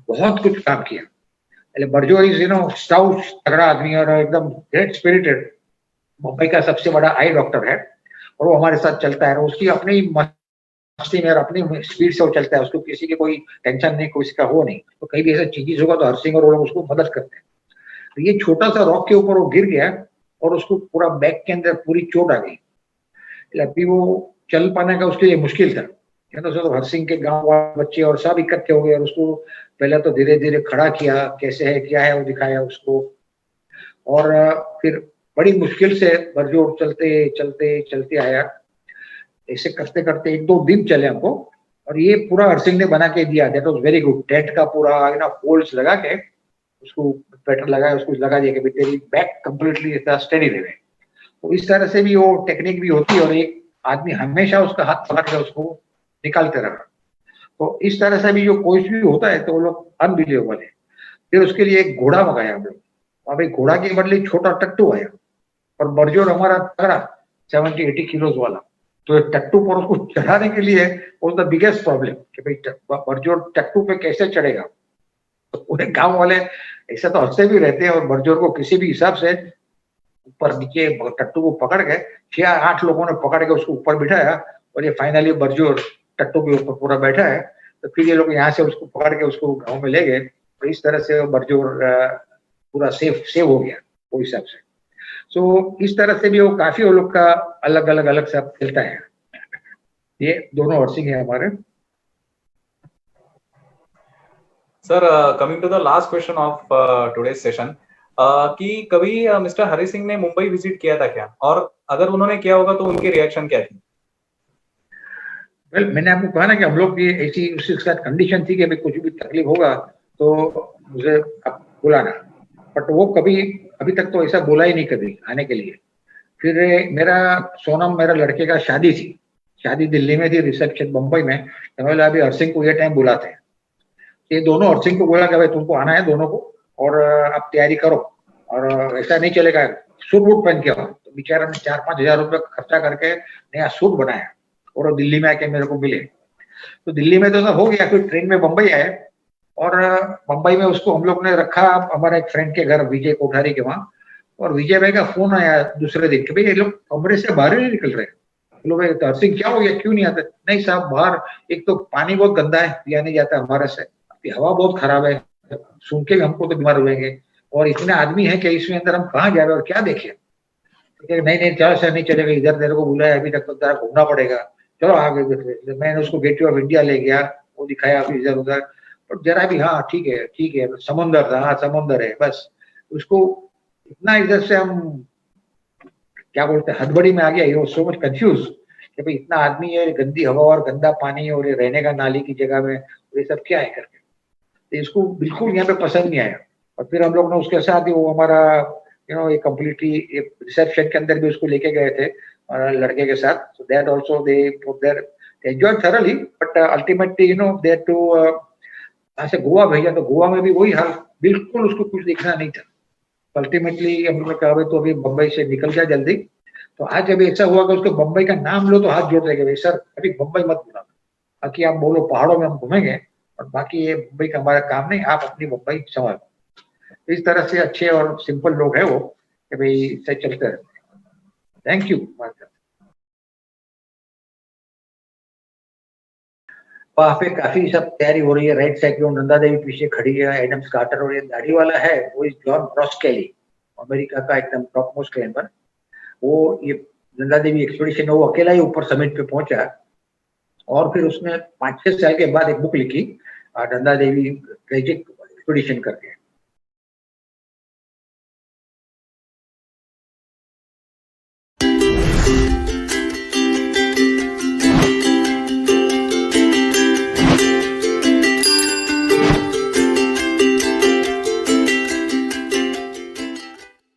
बहुत कुछ काम किया। बरजोर इज स्टाउट तगड़ा आदमी और एकदम ग्रेट स्पिरिटेड, मुंबई का सबसे बड़ा आई डॉक्टर है और वो हमारे साथ चलता है, उसकी अपनी मस्ती में और अपनी स्पीड से वो चलता है, उसको किसी की कोई टेंशन नहीं, किसी का हो नहीं, तो कहीं भी ऐसा चीज होगा तो हरसिंह और वो लोग उसको मदद करते हैं। तो ये छोटा सा रॉक के ऊपर वो गिर गया और उसको पूरा बैक के अंदर पूरी चोट आ गई, अभी वो चल पाने का उसके लिए मुश्किल था। तो हरसिंह के गांव वाले बच्चे और सब इकट्ठे हो गए और उसको पहले तो धीरे धीरे खड़ा किया, कैसे है क्या है वो दिखाया उसको, और फिर बड़ी मुश्किल से बरजोर चलते चलते चलते आया। ऐसे करते करते 1-2 दिन चले हमको और ये पूरा हरसिंह ने बना के दिया, that was very good. Tent का पूरा फोल्ड्स लगा के उसको पैटर्न लगाया, उसको लगा दिया कि तेरी बैक कंप्लीटली स्टेडी रहे। तो इस तरह से भी वो टेक्निक भी होती है और एक आदमी हमेशा उसका हाथ पकड़ के उसको निकालते रहा। तो इस तरह से भी जो कोच भी होता है तो वो लोग अनबिलीवेबल है। फिर उसके लिए एक घोड़ा मंगाया हम लोग, अब एक घोड़ा के बदले छोटा टट्टू आया और बरजोर हमारा तगड़ा 70-80 किलो वाला, तो टट्टू पर उसको चढ़ाने के लिए वॉज द बिगेस्ट प्रॉब्लम कि भाई बरजोर टट्टू पे कैसे चढ़ेगा। तो पूरे गांव वाले ऐसा तो हंसते भी रहते हैं और बरजोर को किसी भी हिसाब से ऊपर नीचे टट्टू को पकड़ के 6-8 लोगों ने पकड़ के उसको ऊपर बिठाया और ये फाइनली बरजोर टट्टू के ऊपर पूरा बैठा है। तो फिर ये लोग यहाँ से उसको पकड़ के उसको गांव में ले गए, तो इस तरह से बरजोर पूरा सेव हो गया वो हिसाब से। सो इस तरह से भी वो काफी वो लोग का अलग अलग सब चलता है। ये दोनों हरसिंह है हमारे। Sir coming to the last question of today's session, कि कभी मिस्टर हरि सिंह ने मुंबई विजिट किया था क्या, और अगर उन्होंने किया होगा तो उनकी रिएक्शन क्या थी? वेल मैंने आपको कहा ना कि हम लोग की ऐसी उसके साथ कंडीशन थी कि भाई कुछ भी तकलीफ होगा तो मुझे आप बुलाना, बट वो कभी अभी तक तो ऐसा बोला ही नहीं कभी आने के लिए। फिर सोनम मेरा लड़के का शादी थी, शादी दिल्ली में थी, रिसेप्शन मुंबई में, तो मैंने अभी हरसिंह को ये टाइम बुलाते हैं। ये दोनों हरसिंह को बोला कि भाई तुमको आना है दोनों को और आप तैयारी करो और ऐसा नहीं चलेगा सूट वूट पहन के आओ। तो बेचारा ने 4-5 हजार रुपये खर्चा करके नया सूट बनाया और दिल्ली में आके मेरे को मिले। तो दिल्ली में तो सब हो गया, फिर ट्रेन में मुंबई आए और मुंबई में उसको हम लोग ने रखा हमारे एक फ्रेंड के घर विजय कोठारी के वहां, और विजय भाई का फोन आया दूसरे दिन कि भाई ये लोग कमरे से बाहर ही नहीं निकल रहे। बोलो भाई तो हरसिंह क्या हो गया, क्यों नहीं आते? नहीं साहब बाहर एक तो पानी बहुत गंदा है, पिया नहीं जाता हमारे से, हवा बहुत खराब है, सुन के हमको तो बीमार हो जाएंगे, और इतने आदमी है कि इसमें अंदर हम कहाँ जाए और क्या देखें। नहीं नहीं चलो सर नहीं चलेगा, इधर तेरे को बुलाया अभी तक तो तेरा घूमना पड़ेगा, चलो आगे। मैंने उसको गेटवे ऑफ इंडिया ले गया, वो दिखाया अभी इधर उधर, और जरा भी हाँ ठीक है समुंदर था, हाँ समुंदर है बस। उसको इतना इधर से हम क्या बोलते हैं हड़बड़ी में आ गया, सो मच कंफ्यूज कि भाई इतना आदमी है, गंदी हवा और गंदा पानी और ये रहने का नाली की जगह में, ये सब क्या है करके। तो इसको बिल्कुल यहाँ पे पसंद नहीं आया। और फिर हम लोग ने उसके साथ ही वो हमारा एक कम्प्लीटली रिसेप्शन के अंदर भी उसको लेके गए थे लड़के के साथ। So that also they enjoyed thoroughly, but ultimately they two यहाँ से गोवा भेजा, तो गोवा में भी वही हाल, बिल्कुल उसको कुछ देखना नहीं था। अल्टीमेटली हम लोग ने कहा तो अभी मुंबई से निकल जाए जल्दी। तो आज अभी ऐसा हुआ कि उसको मुंबई का नाम लो तो हाथ जोड़ देगा, सर अभी मुंबई मत बुलाओ, बाकी आप बोलो पहाड़ों में हम घूमेंगे, और बाकी ये मुंबई का हमारा काम नहीं, आप अपनी मुंबई संभालो। इस तरह से अच्छे और सिंपल लोग हैं वो, कि भाई से चलते रहते हैं। Thank you. वहां पे काफी सब तैयारी हो रही है। राइट साइड में नंदा देवी पीछे खड़ी है, एडम्स कार्टर, और ये दाढ़ी वाला है वो is John Roskelley, America का एकदम टॉप मोस्ट क्लाइंबर। वो ये नंदा देवी एक्सपीडिशन, वो अकेला ही ऊपर समिट पे पहुंचा, और फिर उसने 5-6 साल के बाद एक बुक लिखी, नंदा देवी ट्रेजिक एक्सपीडिशन करके।